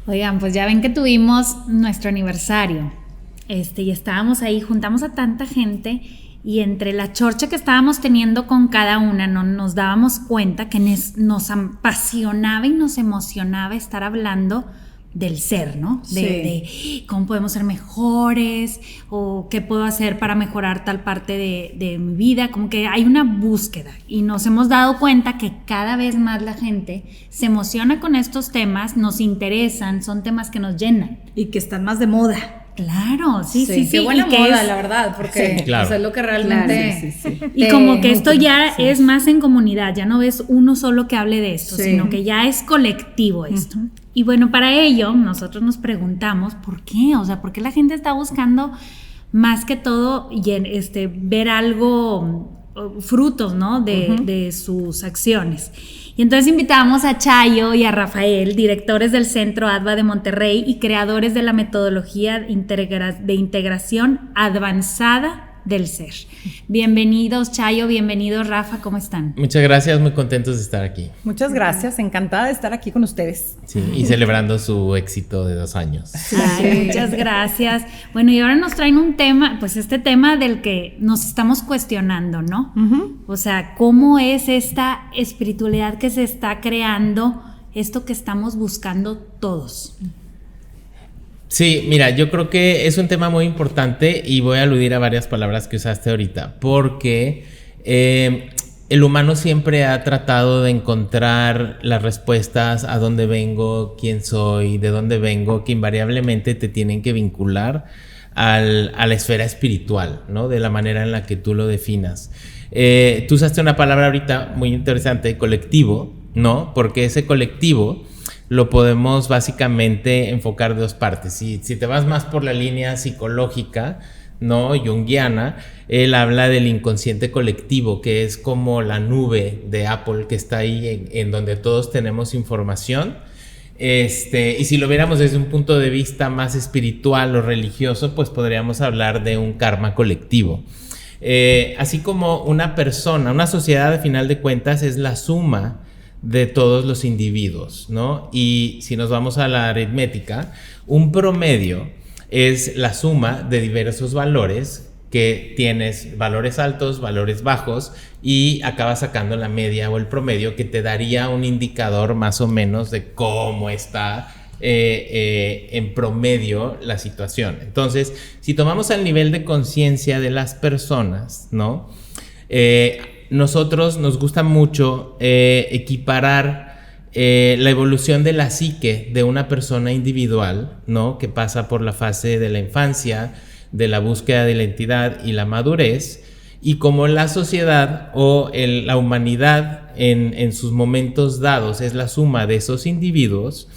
Oigan, pues ya ven que tuvimos nuestro aniversario, y estábamos ahí, juntamos a tanta gente y entre la chorcha que estábamos teniendo con cada una, no nos dábamos cuenta que nos apasionaba y nos emocionaba estar hablando del ser, ¿no? De cómo podemos ser mejores o qué puedo hacer para mejorar tal parte de mi vida, como que hay una búsqueda y nos hemos dado cuenta que cada vez más la gente se emociona con estos temas, nos interesan, son temas que nos llenan. Y que están más de moda. Claro, sí. Qué buena moda, la verdad, porque sí, claro. O sea, es lo que realmente... Claro, y como que esto ya es más en comunidad, ya no ves uno solo que hable de esto, sino que ya es colectivo esto. Y bueno, para ello nosotros nos preguntamos ¿por qué? O sea, ¿por qué la gente está buscando más que todo ver algo, frutos, ¿no? de sus acciones? Y entonces invitamos a Chayo y a Rafael, directores del Centro ADVA de Monterrey y creadores de la metodología de integración avanzada del ser. Bienvenidos, Chayo, bienvenidos, Rafa, ¿cómo están? Muchas gracias, muy contentos de estar aquí. Muchas gracias, encantada de estar aquí con ustedes. Sí, y celebrando su éxito de 2 años. Ay, muchas gracias. Bueno, y ahora nos traen un tema, pues este tema del que nos estamos cuestionando, ¿no? O sea, ¿cómo es esta espiritualidad que se está creando, esto que estamos buscando todos? Sí, mira, yo creo que es un tema muy importante y voy a aludir a varias palabras que usaste ahorita, porque el humano siempre ha tratado de encontrar las respuestas a dónde vengo, quién soy, de dónde vengo, que invariablemente te tienen que vincular a la esfera espiritual, ¿no? De la manera en la que tú lo definas. Tú usaste una palabra ahorita muy interesante, colectivo, ¿no? Porque ese colectivo lo podemos básicamente enfocar de 2 partes. Si te vas más por la línea psicológica, ¿no? Junguiana, él habla del inconsciente colectivo, que es como la nube de Apple que está ahí en donde todos tenemos información. Y si lo viéramos desde un punto de vista más espiritual o religioso, pues podríamos hablar de un karma colectivo. Así como una persona, una sociedad, al final de cuentas, es la suma de todos los individuos, ¿no? Y si nos vamos a la aritmética, un promedio es la suma de diversos valores que tienes, valores altos, valores bajos, y acabas sacando la media o el promedio que te daría un indicador más o menos de cómo está en promedio la situación. Entonces, si tomamos el nivel de conciencia de las personas, ¿no? Nosotros nos gusta mucho equiparar la evolución de la psique de una persona individual, ¿no? Que pasa por la fase de la infancia, de la búsqueda de la identidad y la madurez, y como la sociedad o la humanidad en sus momentos dados es la suma de esos individuos,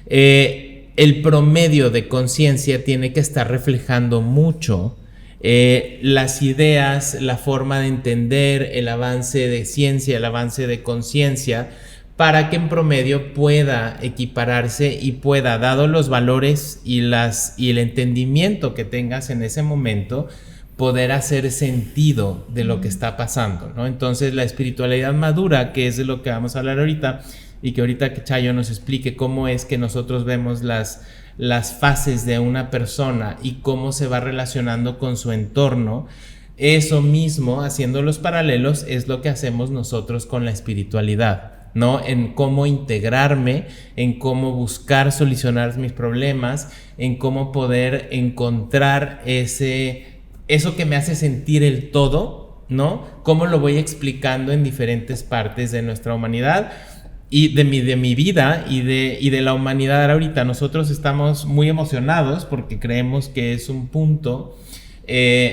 el promedio de conciencia tiene que estar reflejando mucho las ideas, la forma de entender, el avance de ciencia, el avance de conciencia, para que en promedio pueda equipararse y pueda, dado los valores y el entendimiento que tengas en ese momento, poder hacer sentido de lo que está pasando, ¿no? Entonces la espiritualidad madura, que es de lo que vamos a hablar ahorita, y que ahorita que Chayo nos explique cómo es que nosotros vemos las fases de una persona y cómo se va relacionando con su entorno, eso mismo, haciendo los paralelos, es lo que hacemos nosotros con la espiritualidad, ¿no? En cómo integrarme, en cómo buscar solucionar mis problemas, en cómo poder encontrar eso que me hace sentir el todo, ¿no? Cómo lo voy explicando en diferentes partes de nuestra humanidad y de mi vida y de la humanidad ahorita. Nosotros estamos muy emocionados porque creemos que es un punto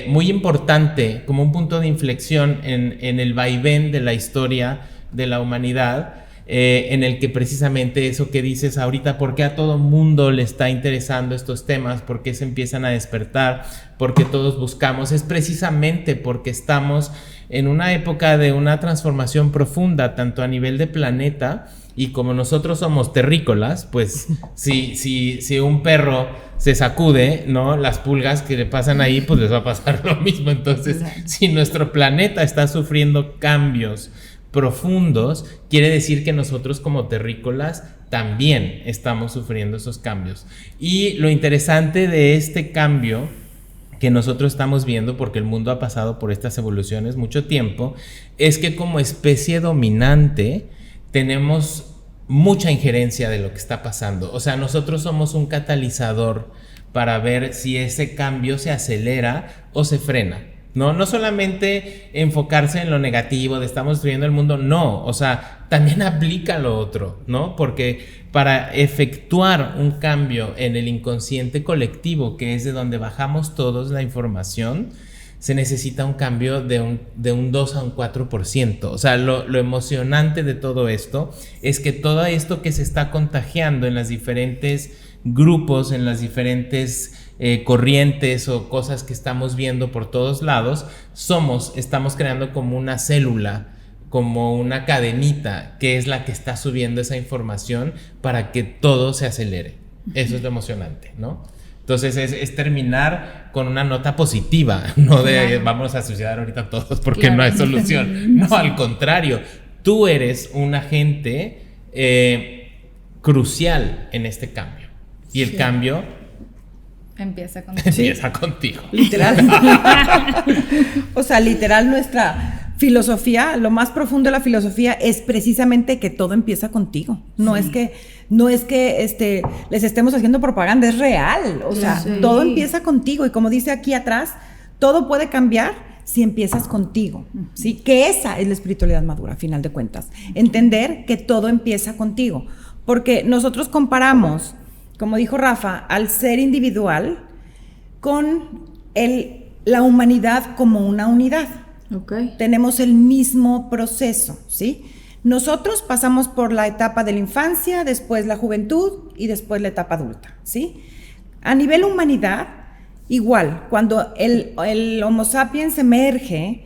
muy importante, como un punto de inflexión en el vaivén de la historia de la humanidad, en el que precisamente eso que dices ahorita, ¿por qué a todo mundo le está interesando estos temas? ¿Por qué se empiezan a despertar? ¿Por qué todos buscamos? Es precisamente porque estamos en una época de una transformación profunda, tanto a nivel de planeta, y como nosotros somos terrícolas, pues si un perro se sacude, ¿no? Las pulgas que le pasan ahí, pues les va a pasar lo mismo. Entonces, si nuestro planeta está sufriendo cambios profundos, quiere decir que nosotros como terrícolas también estamos sufriendo esos cambios. Y lo interesante de este cambio que nosotros estamos viendo, porque el mundo ha pasado por estas evoluciones mucho tiempo, es que como especie dominante tenemos mucha injerencia de lo que está pasando. O sea, nosotros somos un catalizador para ver si ese cambio se acelera o se frena. No solamente enfocarse en lo negativo de estamos destruyendo el mundo, no, o sea, también aplica lo otro, ¿no? Porque para efectuar un cambio en el inconsciente colectivo, que es de donde bajamos todos la información, se necesita un cambio de un 2 a un 4%. O sea, lo emocionante de todo esto es que todo esto que se está contagiando en las diferentes grupos, en las diferentes corrientes o cosas que estamos viendo por todos lados, estamos creando como una célula, como una cadenita que es la que está subiendo esa información para que todo se acelere. Eso es lo emocionante, ¿no? Entonces es terminar con una nota positiva, no de vamos a suicidar ahorita todos porque no hay solución. No, al contrario, tú eres un agente crucial en este cambio. Y el cambio empieza contigo. Literal. O sea, literal, nuestra filosofía, lo más profundo de la filosofía es precisamente que todo empieza contigo. No es que les estemos haciendo propaganda, es real. O sea, todo empieza contigo. Y como dice aquí atrás, todo puede cambiar si empiezas contigo, ¿sí? Que esa es la espiritualidad madura, a final de cuentas. Entender que todo empieza contigo. Porque nosotros comparamos, como dijo Rafa, al ser individual con la humanidad como una unidad. Okay. Tenemos el mismo proceso, ¿sí? Nosotros pasamos por la etapa de la infancia, después la juventud y después la etapa adulta, ¿sí? A nivel humanidad, igual, cuando el Homo sapiens emerge,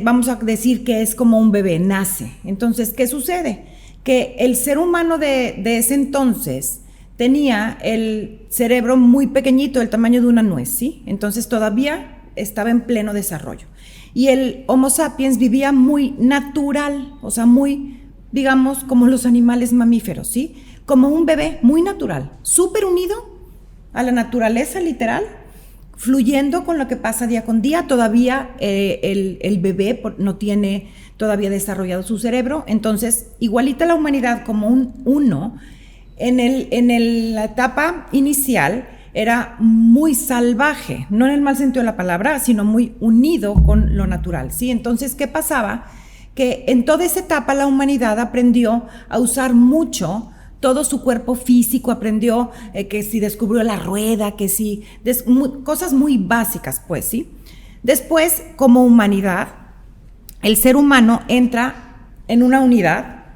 vamos a decir que es como un bebé, nace. Entonces, ¿qué sucede? Que el ser humano de ese entonces tenía el cerebro muy pequeñito, del tamaño de una nuez, ¿sí? Entonces todavía estaba en pleno desarrollo. Y el Homo sapiens vivía muy natural, o sea, muy, digamos, como los animales mamíferos, ¿sí? Como un bebé muy natural, súper unido a la naturaleza, literal, fluyendo con lo que pasa día con día. Todavía el bebé no tiene todavía desarrollado su cerebro, entonces igualita la humanidad como un uno. En la etapa inicial era muy salvaje, no en el mal sentido de la palabra, sino muy unido con lo natural, ¿sí? Entonces, ¿qué pasaba? Que en toda esa etapa la humanidad aprendió a usar mucho todo su cuerpo físico, aprendió que si descubrió la rueda, que si cosas muy básicas, pues, ¿sí? Después, como humanidad, el ser humano entra en una unidad,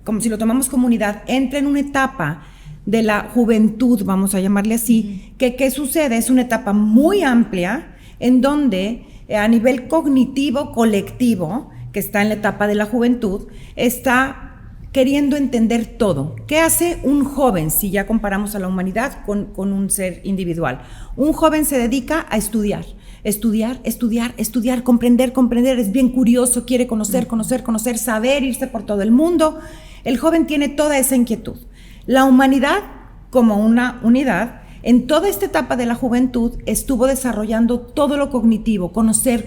como si lo tomamos como unidad, entra en una etapa de la juventud, vamos a llamarle así, que ¿qué sucede? Es una etapa muy amplia en donde a nivel cognitivo colectivo, que está en la etapa de la juventud, está queriendo entender todo. ¿Qué hace un joven si ya comparamos a la humanidad con un ser individual? Un joven se dedica a estudiar, comprender, es bien curioso, quiere conocer, saber, irse por todo el mundo. El joven tiene toda esa inquietud. La humanidad, como una unidad, en toda esta etapa de la juventud estuvo desarrollando todo lo cognitivo, conocer,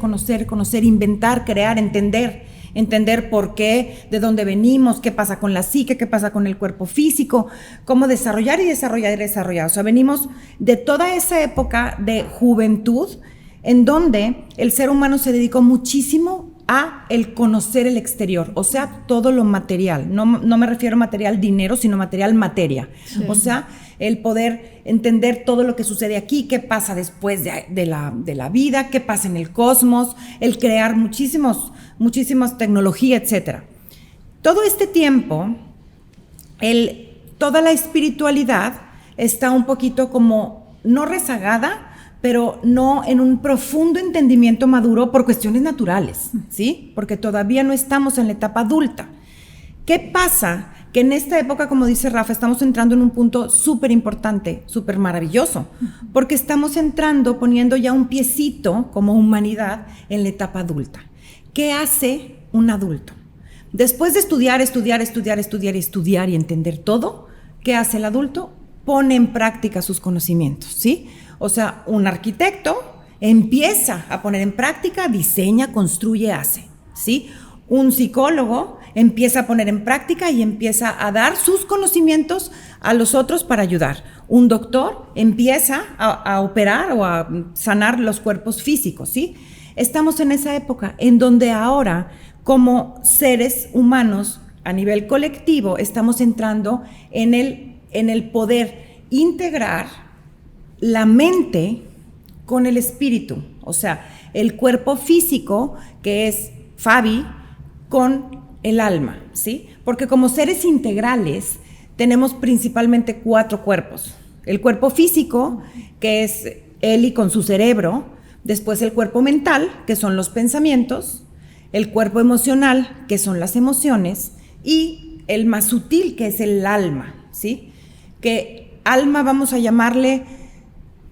inventar, crear, entender por qué, de dónde venimos, qué pasa con la psique, qué pasa con el cuerpo físico, cómo desarrollar. O sea, venimos de toda esa época de juventud en donde el ser humano se dedicó muchísimo a el conocer el exterior, o sea, todo lo material. No me refiero a material dinero, sino material materia. Sí. O sea, el poder entender todo lo que sucede aquí, qué pasa después de la vida, qué pasa en el cosmos, el crear muchísimas tecnología, etc. Todo este tiempo, toda la espiritualidad está un poquito como, no rezagada, pero no en un profundo entendimiento maduro por cuestiones naturales, ¿sí? Porque todavía no estamos en la etapa adulta. ¿Qué pasa? Que en esta época, como dice Rafa, estamos entrando en un punto súper importante, súper maravilloso, porque estamos entrando, poniendo ya un piecito como humanidad en la etapa adulta. ¿Qué hace un adulto? Después de estudiar y entender todo, ¿qué hace el adulto? Pone en práctica sus conocimientos, ¿sí? O sea, un arquitecto empieza a poner en práctica, diseña, construye, hace, ¿sí? Un psicólogo empieza a poner en práctica y empieza a dar sus conocimientos a los otros para ayudar. Un doctor empieza a operar o a sanar los cuerpos físicos, ¿sí? Estamos en esa época en donde ahora, como seres humanos a nivel colectivo, estamos entrando en el poder integrar la mente con el espíritu, o sea, el cuerpo físico, que es Fabi, con el alma, ¿sí? Porque como seres integrales tenemos principalmente 4 cuerpos. El cuerpo físico, que es Eli con su cerebro, después el cuerpo mental, que son los pensamientos, el cuerpo emocional, que son las emociones, y el más sutil, que es el alma, ¿sí? Que alma vamos a llamarle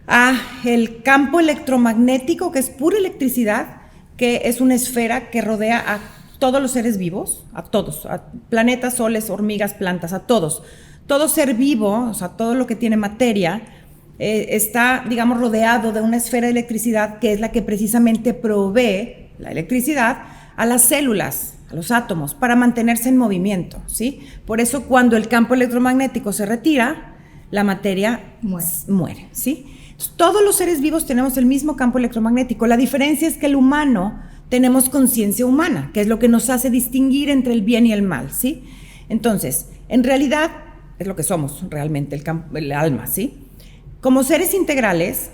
a el campo electromagnético, que es pura electricidad, que es una esfera que rodea a todos los seres vivos, a todos, a planetas, soles, hormigas, plantas, a todos. Todo ser vivo, o sea, todo lo que tiene materia, está, digamos, rodeado de una esfera de electricidad que es la que precisamente provee la electricidad a las células, a los átomos, para mantenerse en movimiento, ¿sí? Por eso cuando el campo electromagnético se retira, la materia muere, ¿sí? Entonces, todos los seres vivos tenemos el mismo campo electromagnético. La diferencia es que el humano tenemos conciencia humana, que es lo que nos hace distinguir entre el bien y el mal, ¿sí? Entonces, en realidad, es lo que somos realmente, el alma, ¿sí? Como seres integrales,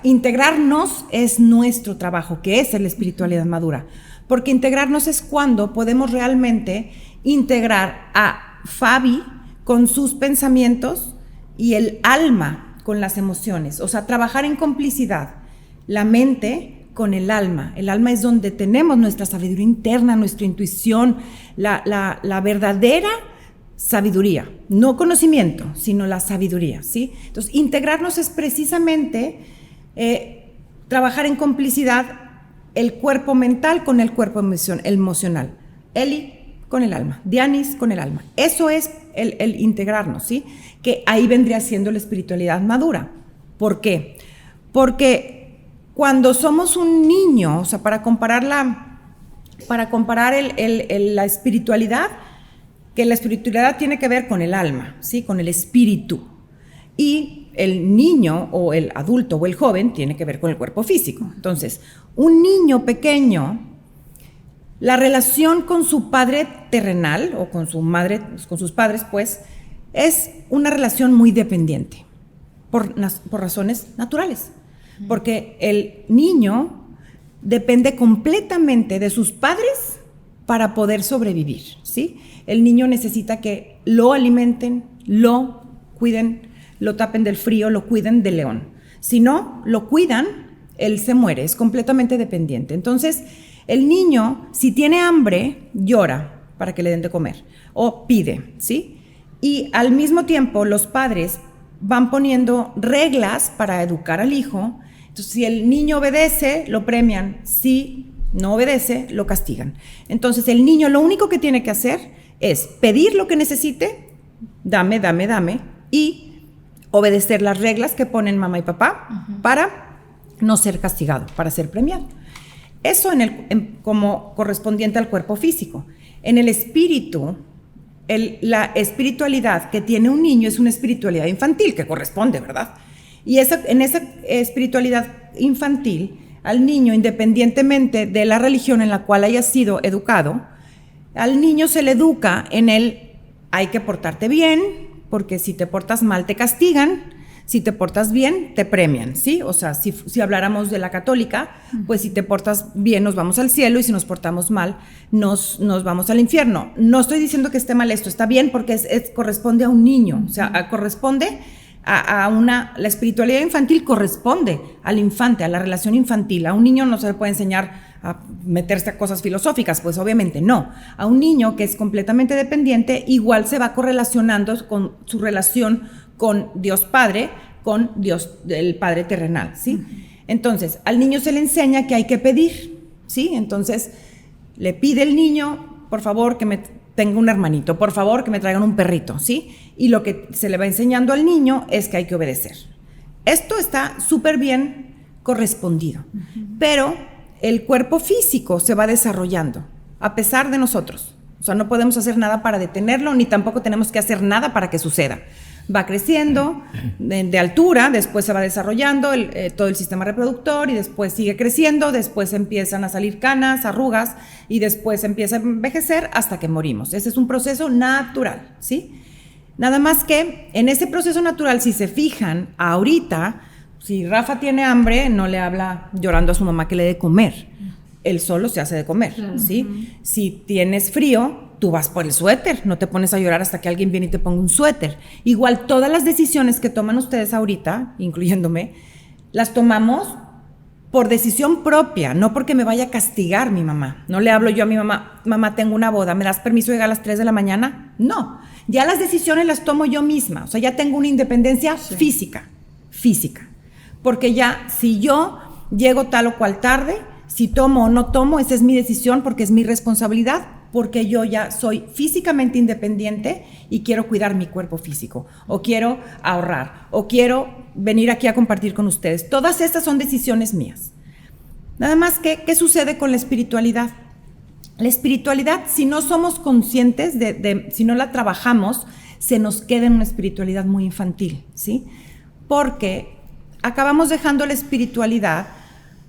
integrarnos es nuestro trabajo, que es la espiritualidad madura, porque integrarnos es cuando podemos realmente integrar a Fabi con sus pensamientos y el alma con las emociones, o sea, trabajar en complicidad, la mente con el alma. El alma es donde tenemos nuestra sabiduría interna, nuestra intuición, la verdadera sabiduría, no conocimiento, sino la sabiduría, ¿sí? Entonces, integrarnos es precisamente trabajar en complicidad el cuerpo mental con el cuerpo emocional. Eli con el alma, Dianis con el alma. Eso es el integrarnos, ¿sí? Que ahí vendría siendo la espiritualidad madura. ¿Por qué? Porque cuando somos un niño, o sea, para comparar la espiritualidad, que la espiritualidad tiene que ver con el alma, ¿sí? Con el espíritu. Y el niño o el adulto o el joven tiene que ver con el cuerpo físico. Entonces, un niño pequeño, la relación con su padre terrenal o con su madre, con sus padres, pues, es una relación muy dependiente por razones naturales. Porque el niño depende completamente de sus padres para poder sobrevivir, ¿sí? El niño necesita que lo alimenten, lo cuiden, lo tapen del frío, lo cuiden del león. Si no lo cuidan, él se muere, es completamente dependiente. Entonces, el niño, si tiene hambre, llora para que le den de comer o pide, ¿sí? Y al mismo tiempo, los padres van poniendo reglas para educar al hijo. Entonces, si el niño obedece, lo premian. Si no obedece, lo castigan. Entonces, el niño lo único que tiene que hacer es pedir lo que necesite, dame, y obedecer las reglas que ponen mamá y papá para no ser castigado, para ser premiado. Eso como correspondiente al cuerpo físico. En el espíritu, la espiritualidad que tiene un niño es una espiritualidad infantil, que corresponde, ¿verdad? Y en esa espiritualidad infantil, al niño, independientemente de la religión en la cual haya sido educado, al niño se le educa en hay que portarte bien, porque si te portas mal te castigan, si te portas bien te premian, ¿sí? O sea, si habláramos de la católica, pues si te portas bien nos vamos al cielo y si nos portamos mal nos vamos al infierno. No estoy diciendo que esté mal esto, está bien porque corresponde a un niño, o sea, corresponde la espiritualidad infantil corresponde al infante, a la relación infantil. A un niño no se le puede enseñar a meterse a cosas filosóficas, pues obviamente no. A un niño que es completamente dependiente, igual se va correlacionando con su relación con Dios Padre, con Dios, el Padre terrenal, ¿sí? Entonces, al niño se le enseña que hay que pedir, ¿sí? Entonces, le pide el niño, por favor, que me tenga un hermanito, por favor, que me traigan un perrito, ¿sí? Y lo que se le va enseñando al niño es que hay que obedecer. Esto está súper bien correspondido, pero el cuerpo físico se va desarrollando, a pesar de nosotros. O sea, no podemos hacer nada para detenerlo, ni tampoco tenemos que hacer nada para que suceda. Va creciendo de altura, después se va desarrollando todo el sistema reproductor y después sigue creciendo, después empiezan a salir canas, arrugas y después empieza a envejecer hasta que morimos. Ese es un proceso natural, ¿sí? Nada más que en ese proceso natural, si se fijan, ahorita, si Rafa tiene hambre, no le habla llorando a su mamá que le dé comer. Él solo se hace de comer, ¿sí? Si tienes frío, tú vas por el suéter, no te pones a llorar hasta que alguien viene y te ponga un suéter. Igual todas las decisiones que toman ustedes ahorita, incluyéndome, las tomamos por decisión propia, no porque me vaya a castigar mi mamá. No le hablo yo a mi mamá, mamá, tengo una boda, ¿me das permiso de llegar a las 3 de la mañana? No, ya las decisiones las tomo yo misma, o sea, ya tengo una independencia física, porque ya si yo llego tal o cual tarde, si tomo o no tomo, esa es mi decisión porque es mi responsabilidad, porque yo ya soy físicamente independiente y quiero cuidar mi cuerpo físico, o quiero ahorrar, o quiero venir aquí a compartir con ustedes. Todas estas son decisiones mías. Nada más que, ¿qué sucede con la espiritualidad? La espiritualidad, si no somos conscientes si no la trabajamos, se nos queda en una espiritualidad muy infantil, ¿sí? Porque acabamos dejando la espiritualidad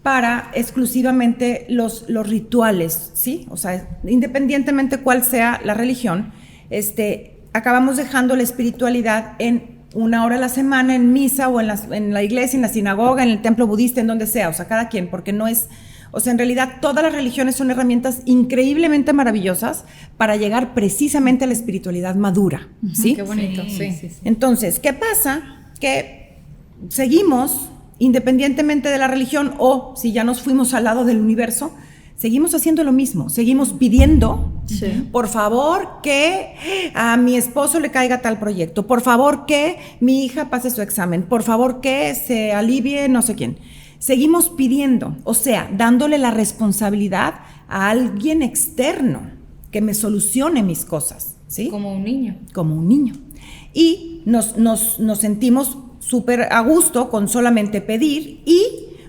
para exclusivamente los rituales, ¿sí? O sea, independientemente cuál sea la religión, acabamos dejando la espiritualidad en 1 hora a la semana, en misa o en la iglesia, en la sinagoga, en el templo budista, en donde sea, o sea, cada quien, porque no es, o sea, en realidad todas las religiones son herramientas increíblemente maravillosas para llegar precisamente a la espiritualidad madura, ¿sí? Qué bonito, sí. Entonces, ¿qué pasa? Que seguimos, independientemente de la religión, o si ya nos fuimos al lado del universo, seguimos haciendo lo mismo, seguimos pidiendo, por favor que a mi esposo le caiga tal proyecto, por favor que mi hija pase su examen, por favor que se alivie no sé quién. Seguimos pidiendo, o sea, dándole la responsabilidad a alguien externo que me solucione mis cosas, ¿sí? Como un niño. Como un niño. Y nos sentimos súper a gusto con solamente pedir y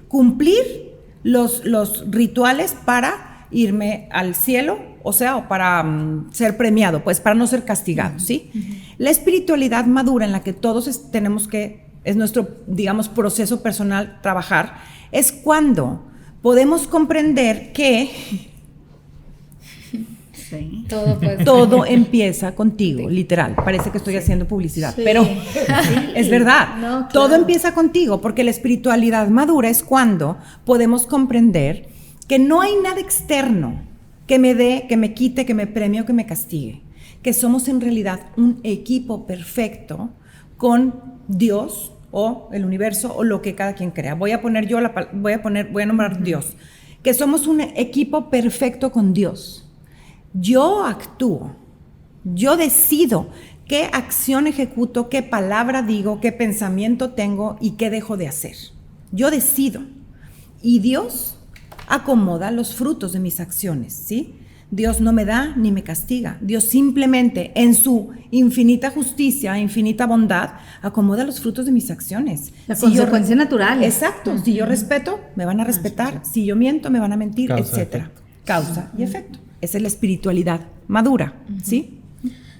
cumplir los rituales para irme al cielo, o sea, o para ser premiado, pues para no ser castigado, ¿sí? La espiritualidad madura en la que todos tenemos que, es nuestro, digamos, proceso personal trabajar, es cuando podemos comprender que todo empieza contigo, literal. Parece que estoy haciendo publicidad, pero es verdad. No, claro. Todo empieza contigo, porque la espiritualidad madura es cuando podemos comprender que no hay nada externo que me dé, que me quite, que me premie o que me castigue. Que somos en realidad un equipo perfecto con Dios o el universo o lo que cada quien crea. Voy a nombrar Dios. Que somos un equipo perfecto con Dios. Yo actúo, yo decido qué acción ejecuto, qué palabra digo, qué pensamiento tengo y qué dejo de hacer. Yo decido. Y Dios acomoda los frutos de mis acciones, ¿sí? Dios no me da ni me castiga. Dios simplemente, en su infinita justicia, infinita bondad, acomoda los frutos de mis acciones. La consecuencia natural. Exacto. Si yo respeto, me van a respetar. Si yo miento, me van a mentir, etc. Causa y efecto. Esa es la espiritualidad madura, ¿sí?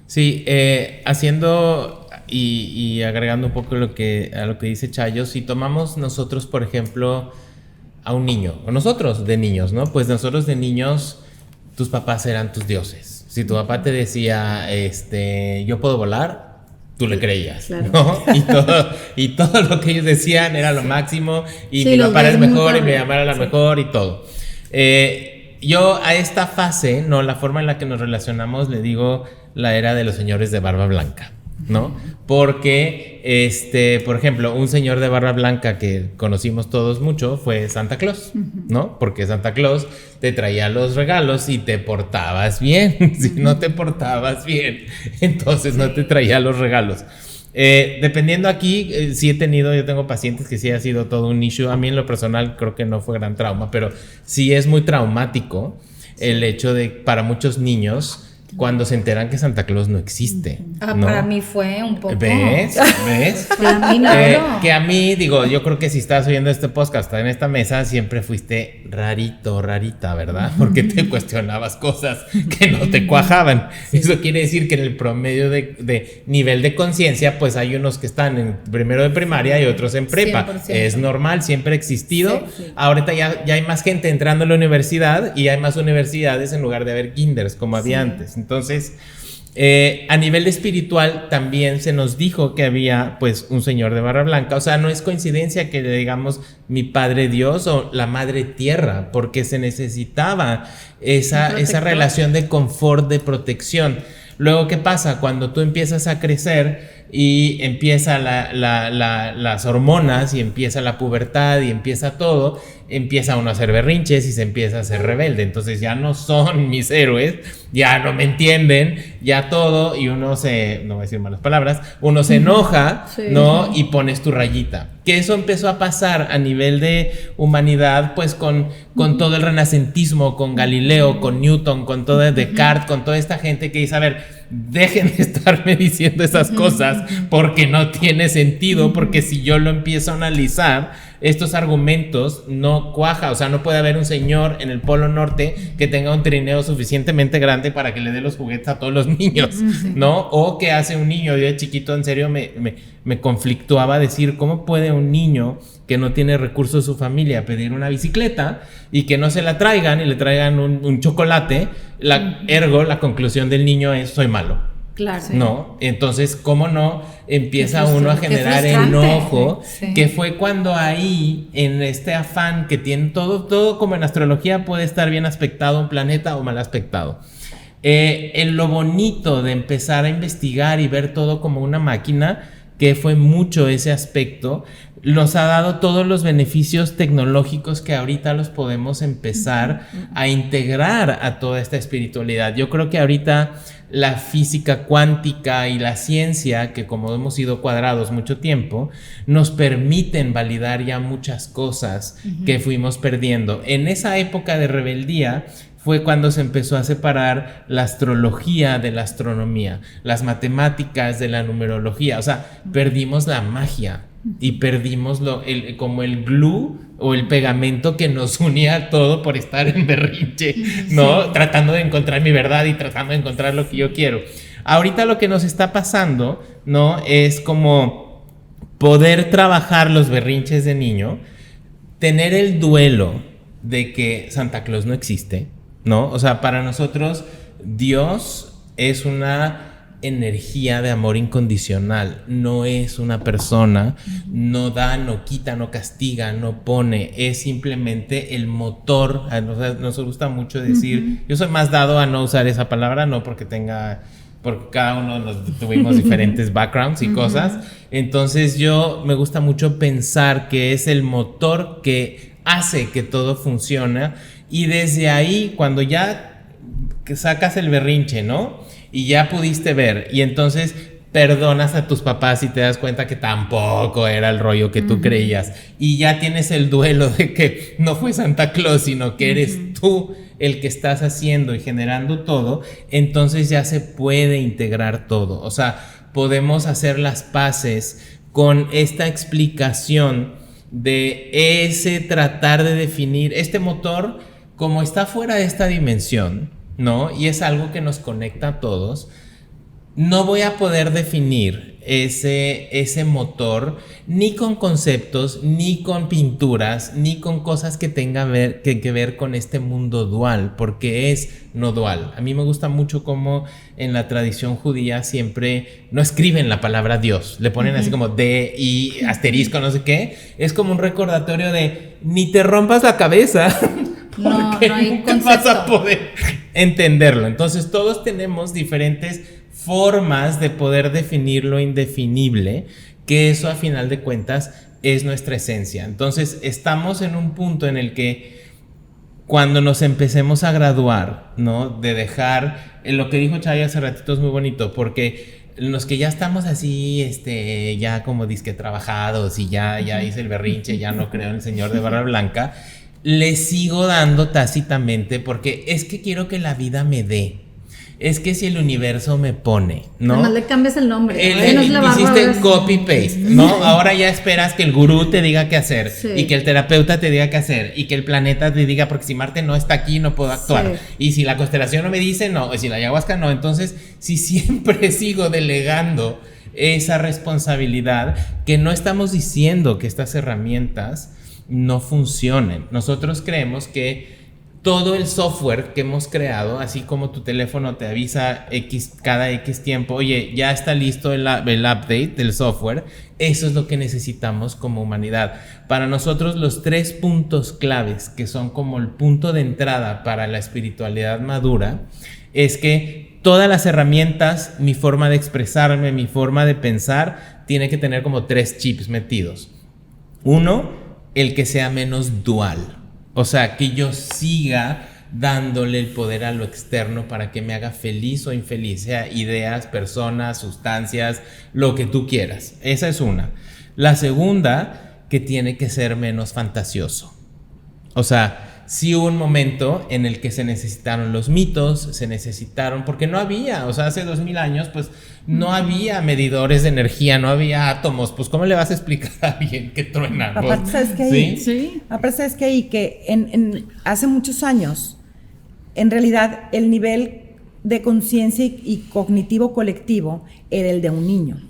Sí, haciendo y agregando un poco a lo que dice Chayo, si tomamos nosotros, por ejemplo, a un niño, o nosotros de niños, ¿no? Pues nosotros de niños, tus papás eran tus dioses. Si tu papá te decía, yo puedo volar, tú le creías, claro, ¿no? Y todo lo que ellos decían era lo máximo, y mi papá era el mejor, y mi mamá era la mejor, y todo. Yo a esta fase, ¿no? La forma en la que nos relacionamos, le digo la era de los señores de barba blanca, ¿no? Porque, por ejemplo, un señor de barba blanca que conocimos todos mucho fue Santa Claus, ¿no? Porque Santa Claus te traía los regalos y te portabas bien. Si no te portabas bien, entonces no te traía los regalos. Dependiendo aquí, yo tengo pacientes que sí ha sido todo un issue. A mí en lo personal creo que no fue gran trauma, pero sí es muy traumático el hecho de, para muchos niños, cuando se enteran que Santa Claus no existe. ¿no? Para mí fue un poco... ¿Ves? A mí no. Que a mí, digo, yo creo que si estás oyendo este podcast en esta mesa, siempre fuiste rarita, ¿verdad? Porque te cuestionabas cosas que no te cuajaban. Eso quiere decir que en el promedio de nivel de conciencia, pues hay unos que están en primero de primaria y otros en prepa. 100%. Es normal, siempre ha existido. Sí. Ahorita ya hay más gente entrando a la universidad y hay más universidades en lugar de haber kinders como había antes. Entonces, a nivel espiritual también se nos dijo que había pues un señor de barba blanca. O sea, no es coincidencia que le digamos mi padre Dios o la madre tierra, porque se necesitaba esa relación de confort, de protección. Luego, ¿qué pasa? Cuando tú empiezas a crecer y empieza las hormonas y empieza la pubertad y empieza todo, empieza uno a hacer berrinches y se empieza a ser rebelde. Entonces ya no son mis héroes, ya no me entienden, ya todo, y uno no voy a decir malas palabras, uno se enoja, ¿no? Y pones tu rayita. Que eso empezó a pasar a nivel de humanidad, pues con todo el renacentismo, con Galileo, con Newton, con todo Descartes, con toda esta gente que dice, a ver, dejen de estarme diciendo esas cosas porque no tiene sentido, porque si yo lo empiezo a analizar, estos argumentos no cuaja. O sea, no puede haber un señor en el Polo Norte que tenga un trineo suficientemente grande para que le dé los juguetes a todos los niños, ¿no? O que hace un niño, yo de chiquito en serio me conflictuaba decir, ¿cómo puede un niño que no tiene recursos de su familia pedir una bicicleta y que no se la traigan y le traigan un chocolate? Ergo, la conclusión del niño es, soy malo. Claro. ¿No? Entonces, ¿cómo no empieza uno a generar enojo? Sí. Que fue cuando ahí, en este afán que tiene todo como en astrología puede estar bien aspectado un planeta o mal aspectado. En lo bonito de empezar a investigar y ver todo como una máquina, que fue mucho ese aspecto, nos ha dado todos los beneficios tecnológicos que ahorita los podemos empezar a integrar a toda esta espiritualidad. Yo creo que ahorita la física cuántica y la ciencia, que como hemos sido cuadrados mucho tiempo, nos permiten validar ya muchas cosas que fuimos perdiendo. En esa época de rebeldía fue cuando se empezó a separar la astrología de la astronomía, las matemáticas de la numerología. O sea, perdimos la magia y perdimos como el glue o el pegamento que nos unía a todo por estar en berrinche, ¿no? Sí. Tratando de encontrar mi verdad y tratando de encontrar lo que yo quiero. Ahorita lo que nos está pasando, ¿no? Es como poder trabajar los berrinches de niño, tener el duelo de que Santa Claus no existe, ¿no? O sea, para nosotros Dios es una energía de amor incondicional, no es una persona, no da, no quita, no castiga, no pone, es simplemente el motor. Nos gusta mucho decir, yo soy más dado a no usar esa palabra, no porque cada uno tuvimos diferentes backgrounds y cosas, entonces yo me gusta mucho pensar que es el motor que hace que todo funcione, y desde ahí cuando ya sacas el berrinche, ¿no? Y ya pudiste ver, y entonces perdonas a tus papás y te das cuenta que tampoco era el rollo que tú creías, y ya tienes el duelo de que no fue Santa Claus, sino que eres tú el que estás haciendo y generando todo, entonces ya se puede integrar todo. O sea, podemos hacer las paces con esta explicación de ese tratar de definir este motor como está fuera de esta dimensión, ¿no? Y es algo que nos conecta a todos. No voy a poder definir ese motor ni con conceptos, ni con pinturas, ni con cosas que tengan que ver con este mundo dual, porque es no dual. A mí me gusta mucho cómo en la tradición judía siempre no escriben la palabra Dios, le ponen así como D, I, asterisco, no sé qué. Es como un recordatorio de ni te rompas la cabeza. Porque no hay nunca vas a poder entenderlo. Entonces todos tenemos diferentes formas de poder definir lo indefinible, que eso a final de cuentas es nuestra esencia. Entonces estamos en un punto en el que cuando nos empecemos a graduar, ¿no? De dejar, lo que dijo Chay hace ratito es muy bonito, porque los que ya estamos así, ya como disque trabajados y ya hice el berrinche, ya no creo en el señor de barba blanca, le sigo dando tácitamente porque es que quiero que la vida me dé. Es que si el universo me pone, ¿no? Además le cambias el nombre. Hiciste copy-paste, ¿no? Ahora ya esperas que el gurú te diga qué hacer, sí, y que el terapeuta te diga qué hacer, y que el planeta te diga, porque si Marte no está aquí, no puedo actuar. Sí. Y si la constelación no me dice, no. Y si la ayahuasca no. Entonces, si siempre sigo delegando esa responsabilidad, que no estamos diciendo que estas herramientas no funcionen. Nosotros creemos que todo el software que hemos creado, así como tu teléfono te avisa cada X tiempo, oye, ya está listo el update del software, eso es lo que necesitamos como humanidad. Para nosotros los 3 puntos claves, que son como el punto de entrada para la espiritualidad madura, es que todas las herramientas, mi forma de expresarme, mi forma de pensar, tiene que tener como 3 chips metidos. Uno, el que sea menos dual. O sea, que yo siga dándole el poder a lo externo para que me haga feliz o infeliz, sea ideas, personas, sustancias, lo que tú quieras. Esa es una. La segunda, que tiene que ser menos fantasioso. O sea, sí hubo un momento en el que se necesitaron los mitos, porque no había, o sea, hace 2000 años, pues no había medidores de energía, no había átomos, pues ¿cómo le vas a explicar a alguien que truena? Aparte, ¿sabes qué? ¿Sí? Aparte, ¿sabes qué? Que hace muchos años, en realidad, el nivel de conciencia y cognitivo colectivo era el de un niño.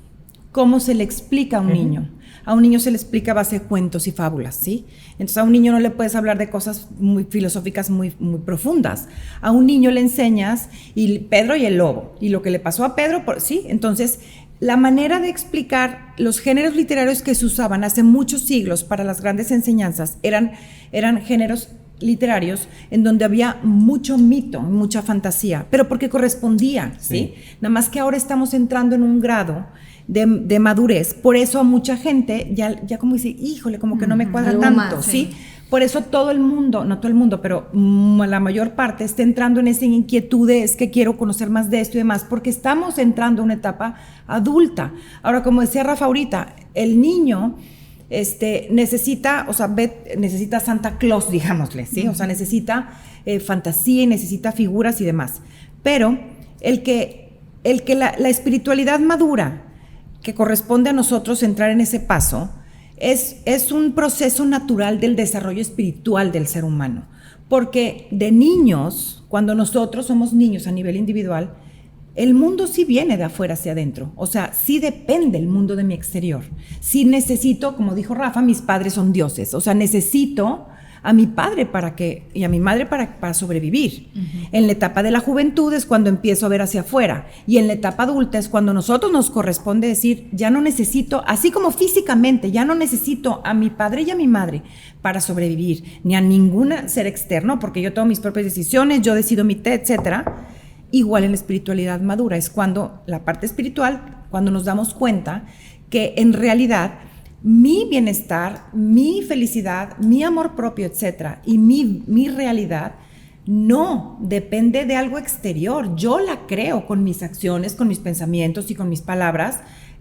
¿Cómo se le explica a un niño? A un niño se le explica a base de cuentos y fábulas, ¿sí? Entonces a un niño no le puedes hablar de cosas muy filosóficas, muy profundas. A un niño le enseñas y Pedro y el lobo, y lo que le pasó a Pedro, ¿sí? Entonces, la manera de explicar los géneros literarios que se usaban hace muchos siglos para las grandes enseñanzas eran géneros literarios en donde había mucho mito, mucha fantasía, pero porque correspondía, ¿sí? Nada más que ahora estamos entrando en un grado de madurez, por eso a mucha gente ya como dice, híjole, como que no me cuadra tanto, más, ¿sí? Por eso todo el mundo, no todo el mundo, pero la mayor parte está entrando en esa inquietud de es que quiero conocer más de esto y demás, porque estamos entrando en una etapa adulta. Ahora, como decía Rafa ahorita, el niño necesita, o sea, necesita Santa Claus, digámosle, ¿sí? O sea, necesita fantasía y necesita figuras y demás. Pero el que la espiritualidad madura, que corresponde a nosotros entrar en ese paso, es un proceso natural del desarrollo espiritual del ser humano. Porque de niños, cuando nosotros somos niños a nivel individual, el mundo sí viene de afuera hacia adentro. O sea, sí depende el mundo de mi exterior. Sí necesito, como dijo Rafa, mis padres son dioses. O sea, necesito a mi padre y a mi madre para sobrevivir. Uh-huh. En la etapa de la juventud es cuando empiezo a ver hacia afuera, y en la etapa adulta es cuando a nosotros nos corresponde decir, ya no necesito, así como físicamente, ya no necesito a mi padre y a mi madre para sobrevivir, ni a ningún ser externo, porque yo tomo mis propias decisiones, yo decido mi té, etcétera. Igual en la espiritualidad madura es cuando la parte espiritual, cuando nos damos cuenta que en realidad mi bienestar, mi felicidad, mi amor propio, etcétera, y mi realidad no depende de algo exterior. Yo la creo con mis acciones, con mis pensamientos y con mis palabras,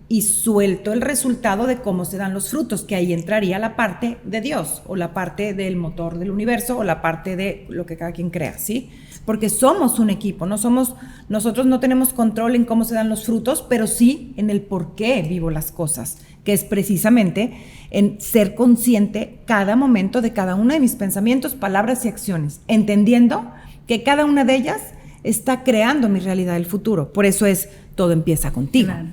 y suelto el resultado de cómo se dan los frutos, que ahí entraría la parte de Dios, o la parte del motor del universo, o la parte de lo que cada quien crea, ¿sí? Porque somos un equipo, nosotros no tenemos control en cómo se dan los frutos, pero sí en el por qué vivo las cosas, que es precisamente en ser consciente cada momento de cada uno de mis pensamientos, palabras y acciones, entendiendo que cada una de ellas está creando mi realidad del futuro. Por eso todo empieza contigo. Claro.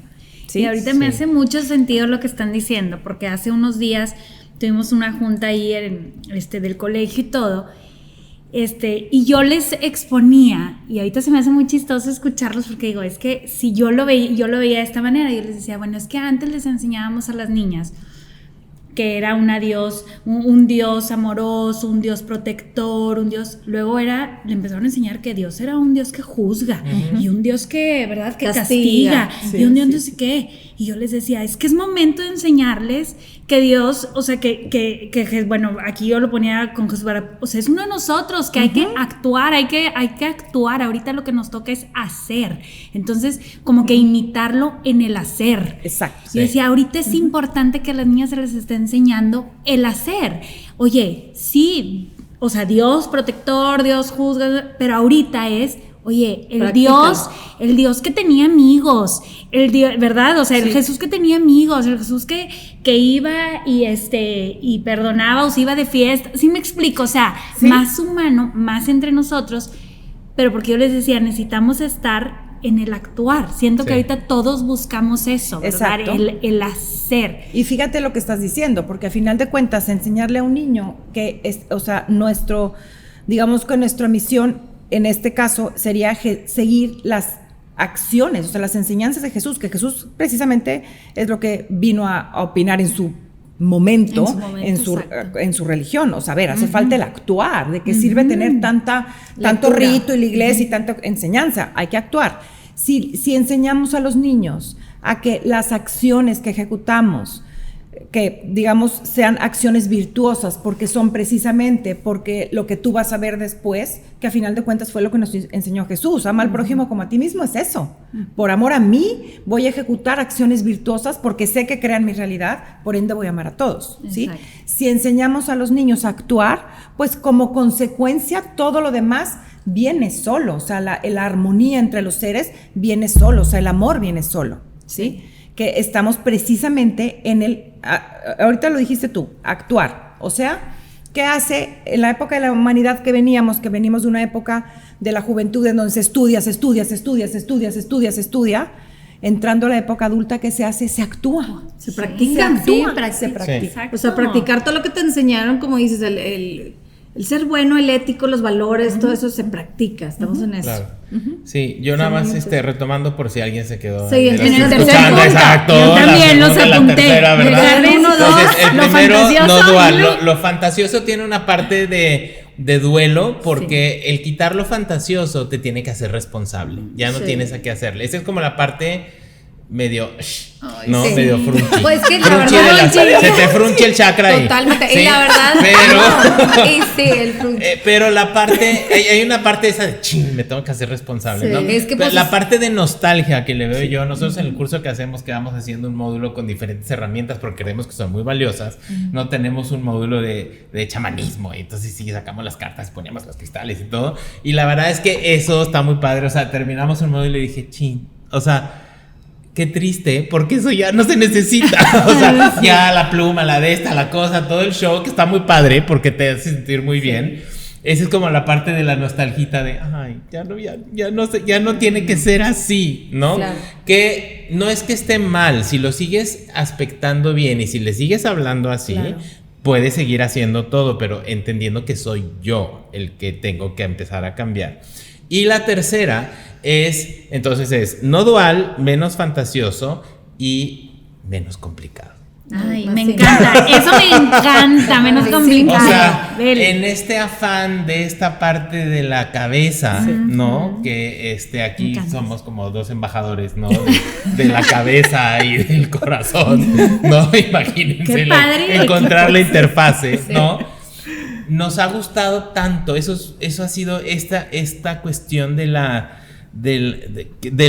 ¿Sí? Y ahorita me hace mucho sentido lo que están diciendo, porque hace unos días tuvimos una junta ahí del colegio y todo, y yo les exponía, y ahorita se me hace muy chistoso escucharlos, porque digo, es que si yo lo veía de esta manera, yo les decía, bueno, es que antes les enseñábamos a las niñas que era un Dios amoroso, un Dios protector, un Dios, luego le empezaron a enseñar que Dios era un Dios que juzga, uh-huh, y un Dios que, ¿verdad?, que castiga, sí, y un Dios no sé qué, y yo les decía, es que es momento de enseñarles que Dios, o sea, que bueno, aquí yo lo ponía con Jesús, o sea, es uno de nosotros, que uh-huh, hay que actuar, ahorita lo que nos toca es hacer, entonces, como que imitarlo en el hacer. Exacto. Yo decía, ahorita es importante que a las niñas se les esté enseñando el hacer. Oye, sí, o sea, Dios protector, Dios juzga, pero ahorita es, oye, el Dios que tenía amigos, el Dios, ¿verdad? O sea, el Jesús que tenía amigos, el Jesús que iba y perdonaba o se iba de fiesta, ¿sí me explico? O sea, más humano, más entre nosotros, pero porque yo les decía, necesitamos estar en el actuar. Siento que ahorita todos buscamos eso, ¿verdad? El hacer. Y fíjate lo que estás diciendo, porque al final de cuentas, enseñarle a un niño que es, o sea, digamos que nuestra misión en este caso sería seguir las acciones, o sea, las enseñanzas de Jesús, que Jesús precisamente es lo que vino a opinar en su momento, en su religión. O sea, a ver, hace falta el actuar, de qué sirve tener tanto rito y la iglesia y tanta enseñanza, hay que actuar. Si enseñamos a los niños a que las acciones que ejecutamos, que digamos sean acciones virtuosas, porque son precisamente porque lo que tú vas a ver después, que a final de cuentas fue lo que nos enseñó Jesús, ama al prójimo como a ti mismo, es eso. Por amor a mí voy a ejecutar acciones virtuosas porque sé que crean mi realidad, por ende voy a amar a todos, ¿sí? Si enseñamos a los niños a actuar, pues como consecuencia todo lo demás viene solo, o sea, la armonía entre los seres viene solo, o sea, el amor viene solo, ¿sí? Que estamos precisamente en ahorita lo dijiste tú, actuar. O sea, ¿qué hace en la época de la humanidad que venimos de una época de la juventud en donde se estudia, entrando a la época adulta, ¿qué se hace? Se actúa. Se practica. Se practica. O sea, practicar todo lo que te enseñaron, como dices, el ser bueno, el ético, los valores, todo eso se practica, estamos en eso. Claro. Sí, yo nada más retomando por si alguien se quedó en el tercer escuchando, punto. Exacto, Yo también los apunté. La tercera, ¿verdad? Entonces, el primero, no dual. Lo fantasioso tiene una parte de duelo, porque el quitar lo fantasioso te tiene que hacer responsable. Ya no tienes a qué hacerle. Esa es como la parte medio, medio frunchi. Pues que la verdad, se te frunche el chakra ahí. Totalmente. ¿Sí? Y la verdad, el frunchi. Pero la parte, hay una parte esa de me tengo que hacer responsable, ¿no? Es que la parte de nostalgia que le veo yo, nosotros en el curso que hacemos, que vamos haciendo un módulo con diferentes herramientas porque creemos que son muy valiosas. No tenemos un módulo de chamanismo, y entonces sí sacamos las cartas, poníamos los cristales y todo. Y la verdad es que eso está muy padre. O sea, terminamos un módulo y dije, o sea, qué triste, porque eso ya no se necesita. O sea, ya la pluma, la cosa, todo el show, que está muy padre porque te hace sentir muy bien. Esa es como la parte de la nostalgita de, ya no tiene que ser así, ¿no? Claro. Que no es que esté mal, si lo sigues aspectando bien y si le sigues hablando así, puedes seguir haciendo todo, pero entendiendo que soy yo el que tengo que empezar a cambiar. Y la tercera es no dual, menos fantasioso y menos complicado. Ay, me encanta, eso me encanta, menos complicado. O sea, en este afán de esta parte de la cabeza, ¿no? Que aquí somos como dos embajadores, ¿no? De la cabeza y del corazón, ¿no? Imagínense. Qué padre encontrar la interfase, ¿no? Nos ha gustado tanto, eso ha sido esta cuestión de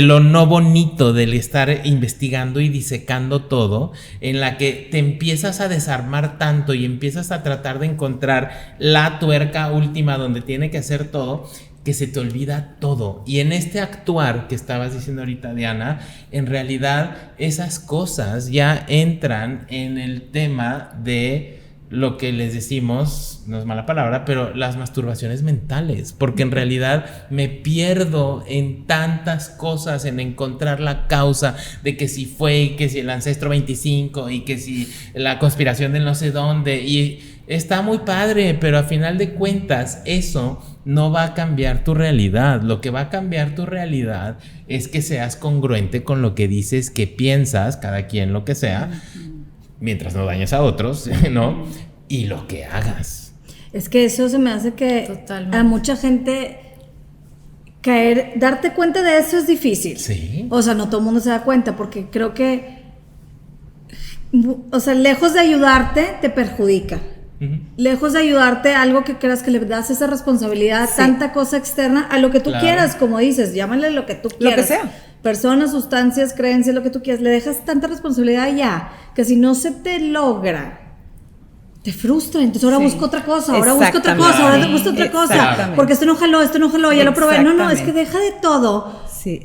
lo no bonito, del estar investigando y disecando todo, en la que te empiezas a desarmar tanto y empiezas a tratar de encontrar la tuerca última donde tiene que hacer todo, que se te olvida todo. Y en este actuar que estabas diciendo ahorita, Diana, en realidad esas cosas ya entran en el tema de lo que les decimos, no es mala palabra, pero las masturbaciones mentales, porque en realidad me pierdo en tantas cosas, en encontrar la causa de que si fue, que si el ancestro 25 y que si la conspiración del no sé dónde, y está muy padre, pero a final de cuentas eso no va a cambiar tu realidad. Lo que va a cambiar tu realidad es que seas congruente con lo que dices, que piensas, cada quien lo que sea, mientras no dañes a otros, ¿no? Y lo que hagas. Es que eso se me hace que a mucha gente darte cuenta de eso es difícil. Sí. O sea, no todo el mundo se da cuenta, porque creo que, o sea, lejos de ayudarte, te perjudica. Lejos de ayudarte, algo que creas que le das esa responsabilidad, tanta cosa externa, a lo que tú quieras, como dices, llámale lo que tú quieras. Lo que sea. Personas, sustancias, creencias, lo que tú quieras, le dejas tanta responsabilidad ya, que si no se te logra te frustra, entonces ahora busco otra cosa, ahora busco otra cosa, ahora busco otra cosa, porque esto no jaló, ya lo probé. No, es que deja de todo,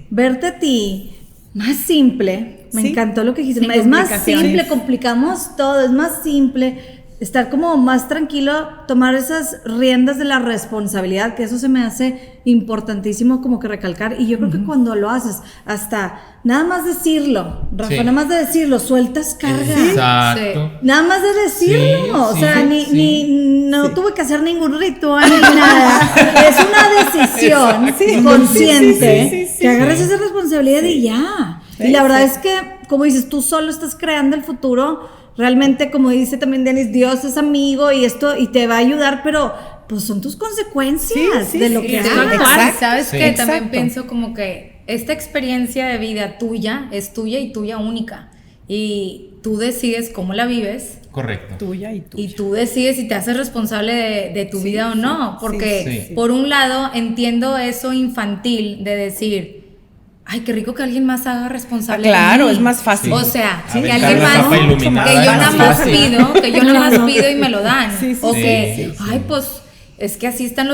verte a ti más simple. Me encantó lo que dijiste, es más simple, complicamos todo, es más simple, estar como más tranquilo, tomar esas riendas de la responsabilidad, que eso se me hace importantísimo como que recalcar, y yo creo que cuando lo haces, hasta nada más decirlo, Rafa, nada más de decirlo, sueltas carga. Exacto. Nada más de decirlo, o sea, no tuve que hacer ningún ritual ni nada, es una decisión consciente, que agarres esa responsabilidad y ya. Y la verdad es que, como dices, tú solo estás creando el futuro. Realmente, como dice también Denis, Dios es amigo y esto, y te va a ayudar, pero pues son tus consecuencias de lo que hagas. ¿Sabes qué? También pienso como que esta experiencia de vida tuya es tuya y tuya única. Y tú decides cómo la vives. Correcto. Tuya y tuya. Y tú decides si te haces responsable de tu vida o no. Porque por un lado entiendo eso infantil de decir, ay, qué rico que alguien más haga responsable. Claro, de mí. Es más fácil. O sea, que alguien más, que yo nada más pido y me lo dan. O que, ay, pues, es que así están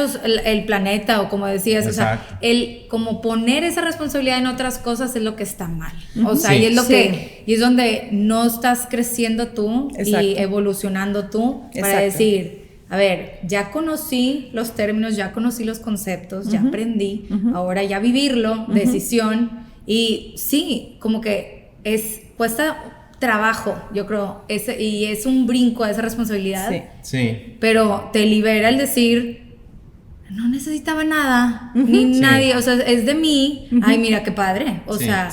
el planeta, o como decías, exacto. O sea, como poner esa responsabilidad en otras cosas es lo que está mal. O sea, y es lo que, y es donde no estás creciendo tú y evolucionando tú para decir, a ver, ya conocí los términos, ya conocí los conceptos, ya aprendí, ahora ya vivirlo, decisión, y sí, como que cuesta trabajo, yo creo, y es un brinco a esa responsabilidad, pero te libera el decir, no necesitaba nada, ni nadie, o sea, es de mí, ay, mira qué padre, o sea,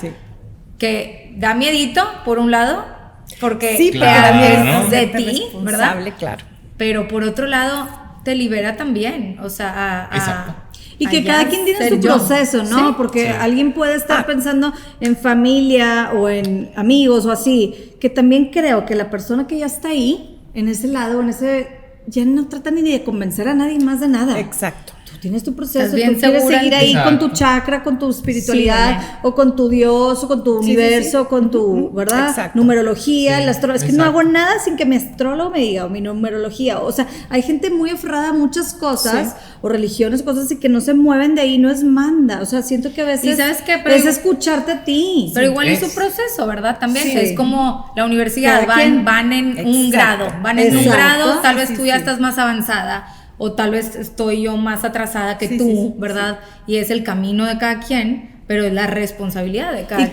que da miedito, por un lado, porque claro, es de ti, ¿verdad? Claro. Pero por otro lado, te libera también, o sea, y que cada quien tiene su proceso, ¿no? Porque alguien puede estar pensando en familia o en amigos o así, que también creo que la persona que ya está ahí, en ese lado, ya no trata ni de convencer a nadie más de nada. Exacto. Tienes tu proceso, tú bien quieres segura, seguir ahí con tu chakra, con tu espiritualidad, o con tu Dios, o con tu universo, con tu, ¿verdad? Exacto. Numerología, la astrología. Es que no hago nada sin que mi astrólogo me diga, o mi numerología. O sea, hay gente muy aferrada a muchas cosas, o religiones, cosas así que no se mueven de ahí, no es manda. O sea, siento que a veces ¿sabes qué? es escucharte a ti. Pero igual es su proceso, ¿verdad? También es como la universidad, van en un grado, tal vez tú ya estás más avanzada, o tal vez estoy yo más atrasada que tú, ¿verdad? Y es el camino de cada quien, pero es la responsabilidad de cada quien. ¿Y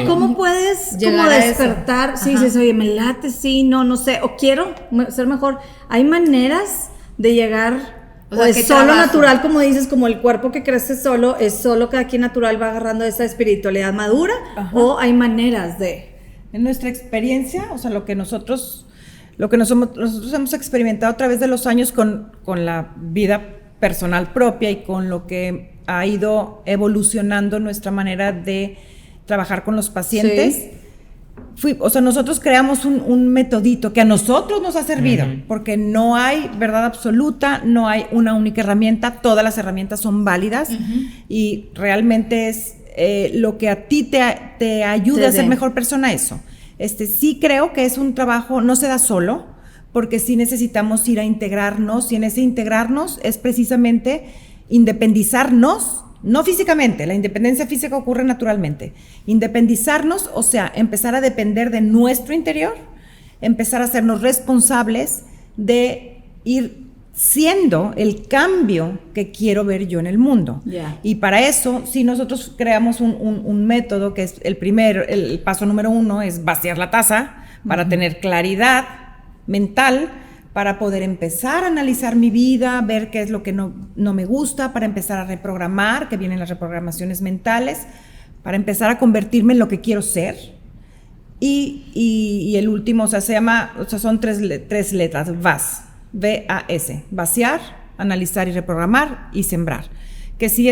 cómo puedes como despertar? Si dices, oye, me late, no sé, o quiero ser mejor. Hay maneras de llegar, o es solo natural, como dices, como el cuerpo que crece solo, es solo cada quien natural va agarrando esa espiritualidad madura, o hay maneras de... En nuestra experiencia, o sea, lo que nosotros hemos experimentado a través de los años con la vida personal propia y con lo que ha ido evolucionando nuestra manera de trabajar con los pacientes, nosotros creamos un metodito que a nosotros nos ha servido, porque no hay verdad absoluta, no hay una única herramienta, todas las herramientas son válidas y realmente es lo que a ti te ayude a ser mejor persona, eso. Sí creo que es un trabajo, no se da solo, porque sí necesitamos ir a integrarnos, y en ese integrarnos es precisamente independizarnos, no físicamente, la independencia física ocurre naturalmente, independizarnos, o sea, empezar a depender de nuestro interior, empezar a hacernos responsables de ir siendo el cambio que quiero ver yo en el mundo. Y para eso, si nosotros creamos un método que es el paso número 1 es vaciar la taza para tener claridad mental, para poder empezar a analizar mi vida, ver qué es lo que no me gusta, para empezar a reprogramar, que vienen las reprogramaciones mentales, para empezar a convertirme en lo que quiero ser. Y el último, son tres letras, VAS, vaciar, analizar y reprogramar y sembrar. Que sí,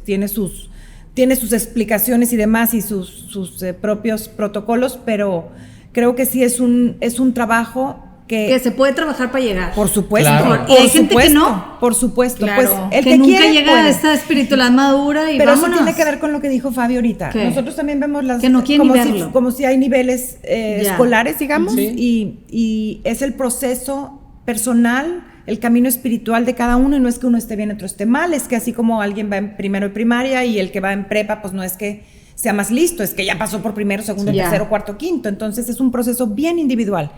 tiene sus explicaciones y demás y sus propios protocolos, pero creo que sí es un trabajo que se puede trabajar para llegar. Por supuesto. Claro. Y hay gente que no. Por supuesto. Claro. Pues el que que nunca quiere, llega puede. a esta espiritualidad madura y Pero vámonos. eso tiene que ver con lo que dijo Fabi ahorita. ¿Qué? Nosotros también vemos las Que no quieren como, ni si, verlo. como si hay niveles Ya. escolares, digamos, Sí. y es el proceso personal, el camino espiritual de cada uno, y no es que uno esté bien, otro esté mal, es que así como alguien va en primero de primaria y el que va en prepa, pues no es que sea más listo, es que ya pasó por primero, segundo, Sí. tercero, cuarto, quinto. Entonces es un proceso bien individual.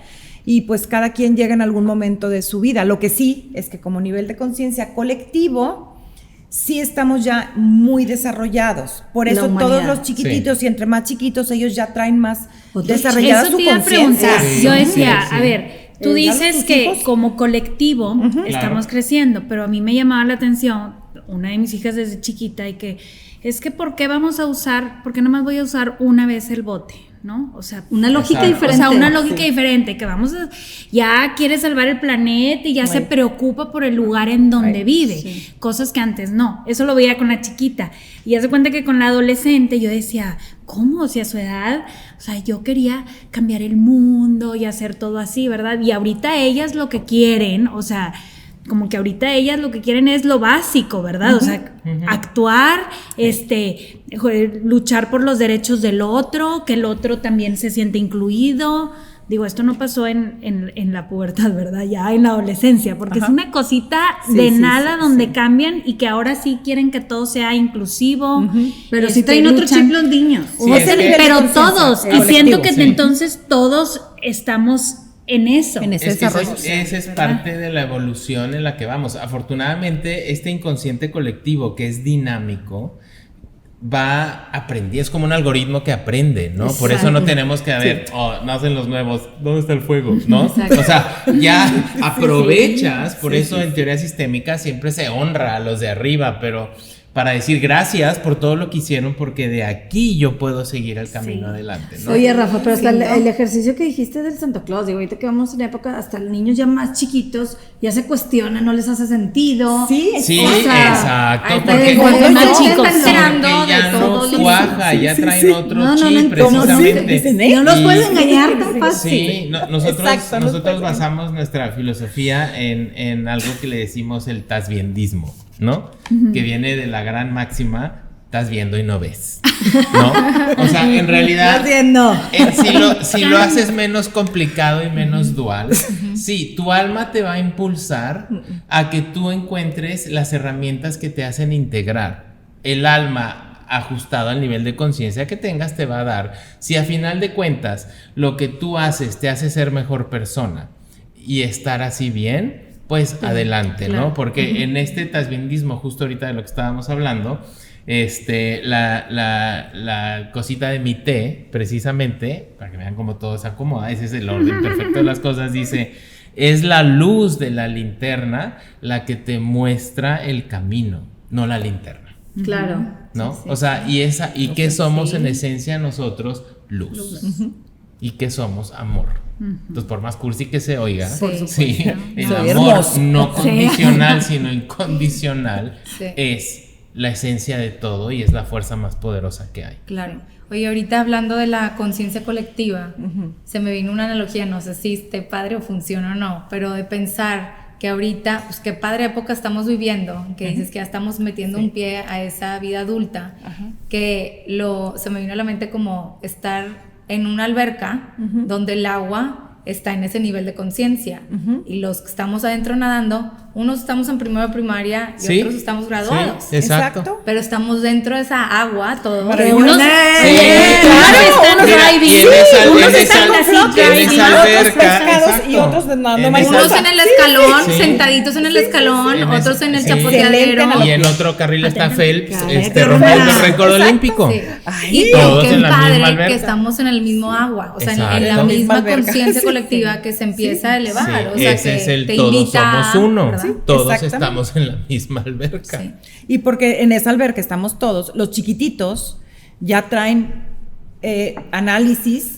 Y pues cada quien llega en algún momento de su vida. Lo que sí es que como nivel de conciencia colectivo, sí estamos ya muy desarrollados. Por La eso humanidad. todos los chiquititos, y entre más chiquitos, ellos ya traen más Otros desarrollada Eso su te iba a conciencia. preguntar. Sí, Yo decía, sí. a ver, tú ¿Ya dices tus que hijos? como colectivo estamos Claro. creciendo, pero a mí me llamaba la atención una de mis hijas desde chiquita y que es que ¿por qué nomás voy a usar una vez el bote? ¿No? O sea, Una lógica Exacto. diferente. o sea, una lógica diferente, que ya quiere salvar el planeta y ya se preocupa por el lugar en donde vive, cosas que antes no. Eso lo veía con la chiquita. Y hace cuenta que con la adolescente yo decía, ¿cómo? O sea, a su edad, o sea, yo quería cambiar el mundo y hacer todo así, ¿verdad? Y ahorita ellas lo que quieren, o sea, como que ahorita ellas lo que quieren es lo básico, ¿verdad? O sea, actuar, luchar por los derechos del otro, que el otro también se siente incluido. Digo, esto no pasó en la pubertad, ¿verdad? Ya en la adolescencia, porque es una cosita de nada donde cambian y que ahora sí quieren que todo sea inclusivo. Pero sí traen otro luchan. chip los niños. Sí, O es sea, que- pero conciencia, todos, y colectivo, siento que sí. entonces todos estamos en eso. En ese Es que desarrollo. esa es parte de la evolución en la que vamos. Afortunadamente, este inconsciente colectivo que es dinámico va aprendiendo, es como un algoritmo que aprende, ¿no? Por eso no tenemos que, nacen los nuevos, ¿dónde está el fuego? ¿No? Exacto. O sea, ya aprovechas, por eso en teoría sistémica siempre se honra a los de arriba, pero para decir gracias por todo lo que hicieron, porque de aquí yo puedo seguir el camino adelante, ¿no? Oye, Rafa, pero hasta el ejercicio que dijiste del Santa Claus, digo, ahorita que vamos en época, hasta los niños ya más chiquitos ya se cuestionan, no les hace sentido. Sí, Sí, O sea, exacto, ahí porque está, cuando más están chicos, enterando porque ya de todo no lo cuaja, ya traen otro No, chip precisamente. No los Y- puedes engañar tan fácil. Sí, nosotros Exacto, no nosotros puede. basamos nuestra filosofía en algo que le decimos el tasbiendismo, ¿no? Que viene de la gran máxima, estás viendo y no ves, ¿no? O sea, en realidad, Estás viendo. si lo haces menos complicado y menos dual, sí, tu alma te va a impulsar a que tú encuentres las herramientas que te hacen integrar. El alma ajustado al nivel de conciencia que tengas te va a dar. Si a final de cuentas lo que tú haces te hace ser mejor persona y estar así bien, pues adelante, claro. ¿no? Porque en este tasbiendismo, justo ahorita de lo que estábamos hablando, la cosita de mi té, precisamente, para que vean cómo todo se acomoda, ese es el orden perfecto de las cosas, dice, es la luz de la linterna la que te muestra el camino, no la linterna, Claro. ¿no? O sea, ¿y qué somos en esencia nosotros? Luz. ¿Y qué somos? Amor. Entonces, por más cursi que se oiga, sí, el Soy amor hermoso. no condicional, sino incondicional, Sí. es la esencia de todo y es la fuerza más poderosa que hay. Claro. Oye, ahorita hablando de la conciencia colectiva, se me vino una analogía, no sé si esté padre o funciona o no, pero de pensar que ahorita, pues qué padre época estamos viviendo, que dices que ya estamos metiendo un pie a esa vida adulta, que se me vino a la mente como estar en una alberca donde el agua está en ese nivel de conciencia y los que estamos adentro nadando, unos estamos en primero de primaria y Sí, otros estamos graduados. sí, exacto. Pero estamos dentro de esa agua todos. Que unos- Mira, y en esa- unos en esa- están así en esa alberca, pescados y exacto. otros nadando En mariposas. Unos en el escalón, Sí. sentaditos en el escalón, En otros ese- en el sí. chapoteadero. Y en otro carril está Phelps, Cállate, rompiendo el Rafa. récord Exacto, olímpico. sí. Ay, Y todos qué en la misma padre alberca. que estamos en el mismo agua, o sea, en la Exacto. misma alberca. conciencia Sí, colectiva que se empieza a elevar, Sí, o sea, ese que es el te todos invita, somos uno, ¿verdad? todos Exactamente. estamos en la misma alberca. Sí. Y porque en esa alberca estamos todos, los chiquititos ya traen análisis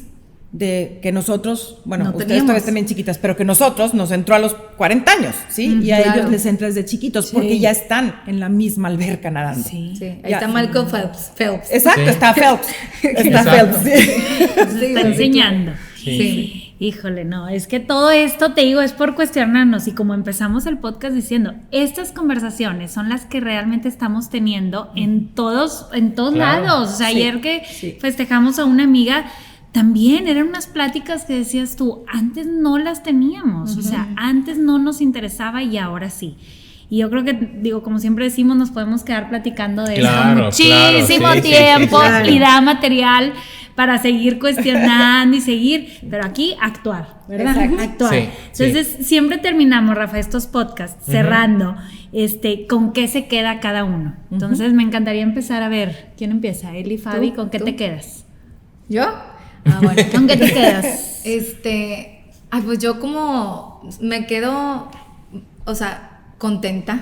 de que nosotros, bueno, No ustedes teníamos. todavía están bien chiquitas, pero que nosotros nos entró a los 40 años, ¿sí? Y a claro. ellos les entra desde chiquitos porque ya están en la misma alberca nadando. Sí. Sí, ahí Ya. está Michael Phelps. Exacto, Sí. está Phelps. Está Exacto. Phelps. Sí. Está enseñando. Sí. Sí. Híjole, no, es que todo esto, te digo, es por cuestionarnos, y como empezamos el podcast diciendo, estas conversaciones son las que realmente estamos teniendo en todos lados. O sea, ayer que festejamos a una amiga, también eran unas pláticas que decías tú, antes no las teníamos, o sea, antes no nos interesaba y ahora sí. Y yo creo que, digo, como siempre decimos, nos podemos quedar platicando de eso muchísimo tiempo y da material para seguir cuestionando y seguir, pero aquí actuar, ¿verdad? Exacto. Actuar. Entonces, siempre terminamos, Rafa, estos podcasts cerrando, con qué se queda cada uno. Entonces, me encantaría empezar a ver, ¿quién empieza? Eli, Fabi, ¿con qué te quedas? ¿Yo? Bueno, ¿con qué te quedas? Pues yo como me quedo, o sea, contenta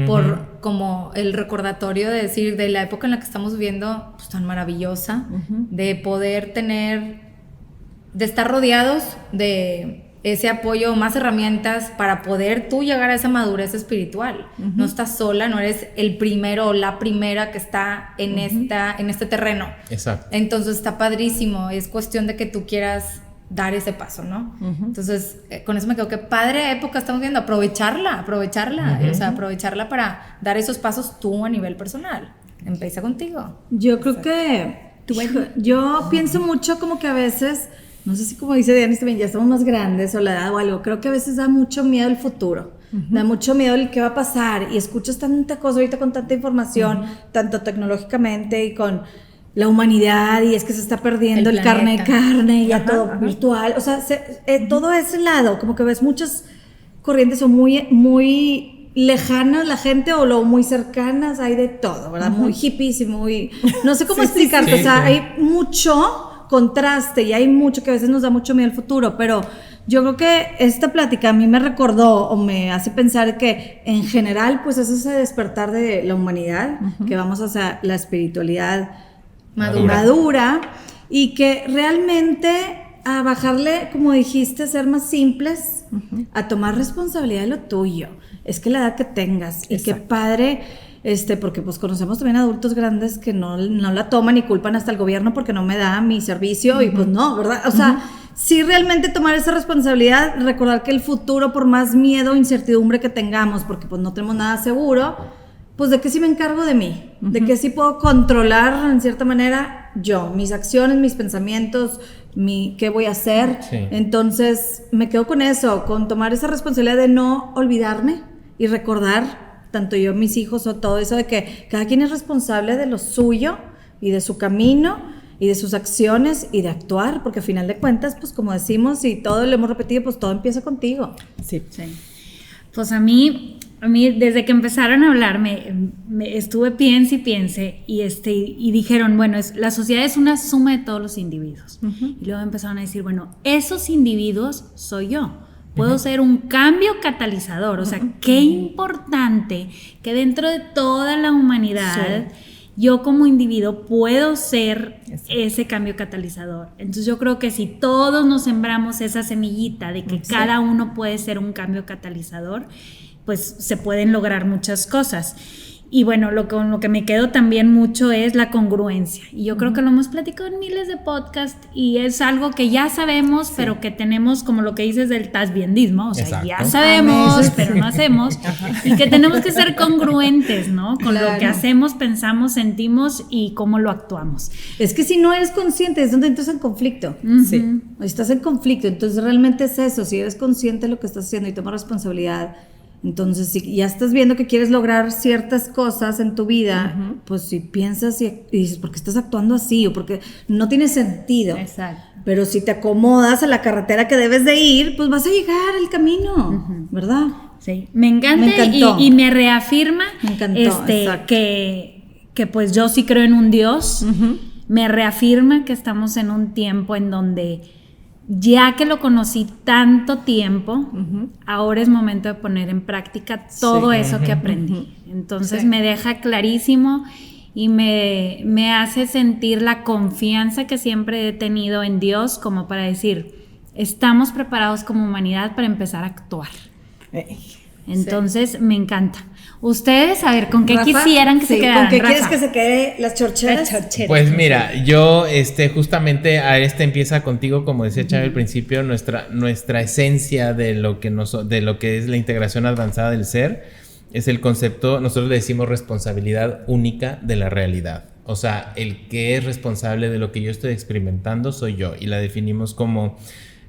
por como el recordatorio de decir de la época en la que estamos viviendo, pues tan maravillosa, de poder tener, de estar rodeados de ese apoyo, más herramientas para poder tú llegar a esa madurez espiritual. No estás sola, no eres el primero o la primera que está en este terreno. Exacto. Entonces está padrísimo, es cuestión de que tú quieras dar ese paso, ¿no? Entonces, con eso me quedo que padre época estamos viendo, aprovecharla, o sea, aprovecharla para dar esos pasos tú a nivel personal. Empieza contigo. Yo creo que yo pienso mucho como que a veces, no sé si como dice Diana, ya estamos más grandes o la edad o algo, creo que a veces da mucho miedo el futuro. Da mucho miedo el qué va a pasar, y escuchas tanta cosa ahorita con tanta información, tanto tecnológicamente y con la humanidad, y es que se está perdiendo el carne y ya todo virtual, o sea, todo ese lado, como que ves muchas corrientes o muy lejanas la gente o lo muy cercanas, hay de todo, ¿verdad? Muy hippies y muy, no sé cómo explicarte, o sea, hay mucho contraste y hay mucho que a veces nos da mucho miedo el futuro, pero yo creo que esta plática a mí me recordó o me hace pensar que en general pues es ese despertar de la humanidad, que vamos hacia la espiritualidad madura, y que realmente a bajarle, como dijiste, a ser más simples, a tomar responsabilidad de lo tuyo. Es que la edad que tengas, y qué padre, porque pues conocemos también adultos grandes que no la toman y culpan hasta el gobierno porque no me da mi servicio, y pues no, ¿verdad? O sea, sí realmente tomar esa responsabilidad, recordar que el futuro, por más miedo o incertidumbre que tengamos, porque pues no tenemos nada seguro, pues de que sí me encargo de mí, de que sí puedo controlar en cierta manera yo, mis acciones, mis pensamientos, qué voy a hacer. Entonces me quedo con eso, con tomar esa responsabilidad de no olvidarme y recordar, tanto yo, mis hijos o todo eso, de que cada quien es responsable de lo suyo y de su camino y de sus acciones y de actuar, porque al final de cuentas, pues como decimos y todo lo hemos repetido, pues todo empieza contigo. Pues a mí desde que empezaron a hablar me estuve piense y dijeron, bueno, la sociedad es una suma de todos los individuos. Y luego empezaron a decir, bueno, esos individuos soy yo. Puedo ser un cambio catalizador. O sea, qué importante que dentro de toda la humanidad yo como individuo puedo ser ese cambio catalizador. Entonces yo creo que si todos nos sembramos esa semillita de que cada uno puede ser un cambio catalizador, pues se pueden lograr muchas cosas. Y bueno, con lo que me quedo también mucho es la congruencia. Y yo creo que lo hemos platicado en miles de podcasts y es algo que ya sabemos, pero que tenemos, como lo que dices del tasbiendismo, o sea, ya sabemos, pero no hacemos. Y que tenemos que ser congruentes, ¿no? Con lo que hacemos, pensamos, sentimos y cómo lo actuamos. Es que si no eres consciente, es donde entras en conflicto. Estás en conflicto, entonces realmente es eso. Si eres consciente de lo que estás haciendo y tomas responsabilidad, entonces, si ya estás viendo que quieres lograr ciertas cosas en tu vida, pues si piensas y dices, ¿por qué estás actuando así? O porque no tiene sentido. Exacto. Pero si te acomodas a la carretera que debes de ir, pues vas a llegar al camino, ¿verdad? Sí, me encanta y me reafirma que pues yo sí creo en un Dios. Me reafirma que estamos en un tiempo en donde ya que lo conocí tanto tiempo, ahora es momento de poner en práctica todo eso que aprendí. Entonces me deja clarísimo y me hace sentir la confianza que siempre he tenido en Dios, como para decir, estamos preparados como humanidad para empezar a actuar. Entonces, me encanta. Ustedes, a ver, ¿con qué Rafa, quisieran que se quedaran? ¿Con qué Rafa? quieres que se quede las chorcheras? Pues mira, yo justamente empieza contigo, como decía Chávez al principio, nuestra esencia de lo que es la integración avanzada del ser, es el concepto, nosotros le decimos responsabilidad única de la realidad. O sea, el que es responsable de lo que yo estoy experimentando soy yo, y la definimos como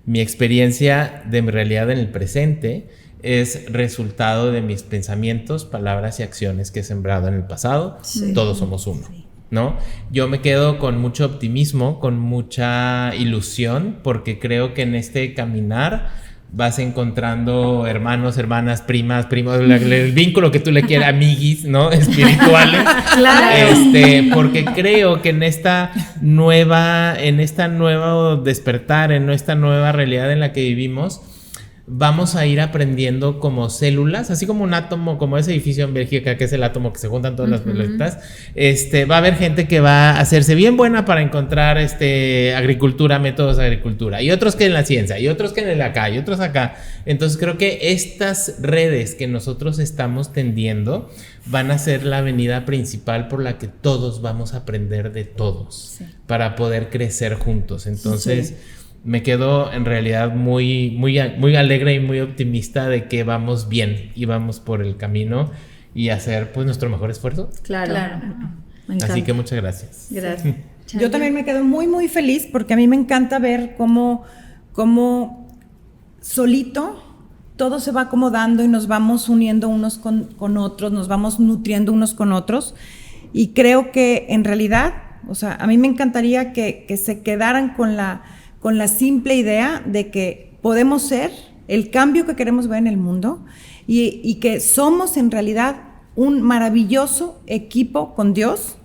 mi experiencia de mi realidad en el presente es resultado de mis pensamientos, palabras y acciones que he sembrado en el pasado. Todos somos uno, ¿no? Yo me quedo con mucho optimismo, con mucha ilusión, porque creo que en este caminar vas encontrando hermanos, hermanas, primas, primos, el vínculo que tú le quieras, amiguis, ¿no? Espirituales. Claro. Porque creo que en esta nuevo despertar, en esta nueva realidad en la que vivimos, vamos a ir aprendiendo como células, así como un átomo, como ese edificio en Bélgica, que es el átomo que se juntan todas las pelotitas. Va a haber gente que va a hacerse bien buena para encontrar agricultura, métodos de agricultura, y otros que en la ciencia, y otros que en el acá, y otros acá. Entonces creo que estas redes que nosotros estamos tendiendo van a ser la avenida principal por la que todos vamos a aprender de todos, para poder crecer juntos. Entonces me quedo en realidad muy, muy, muy alegre y muy optimista de que vamos bien y vamos por el camino y hacer pues nuestro mejor esfuerzo. Claro. Así que muchas gracias. Gracias. Yo también me quedo muy, muy feliz porque a mí me encanta ver cómo solito todo se va acomodando y nos vamos uniendo unos con otros, nos vamos nutriendo unos con otros, y creo que en realidad, o sea, a mí me encantaría que se quedaran con la simple idea de que podemos ser el cambio que queremos ver en el mundo, y que somos en realidad un maravilloso equipo con Dios.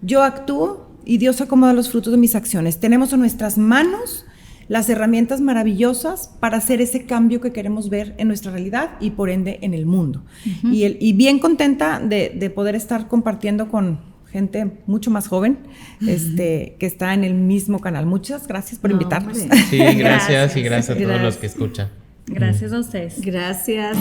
Yo actúo y Dios acomoda los frutos de mis acciones. Tenemos en nuestras manos las herramientas maravillosas para hacer ese cambio que queremos ver en nuestra realidad y por ende en el mundo. Y bien contenta de poder estar compartiendo con gente mucho más joven, que está en el mismo canal. Muchas gracias por invitarnos. Sí, gracias, y gracias a todos los que escuchan. Gracias a ustedes. Gracias.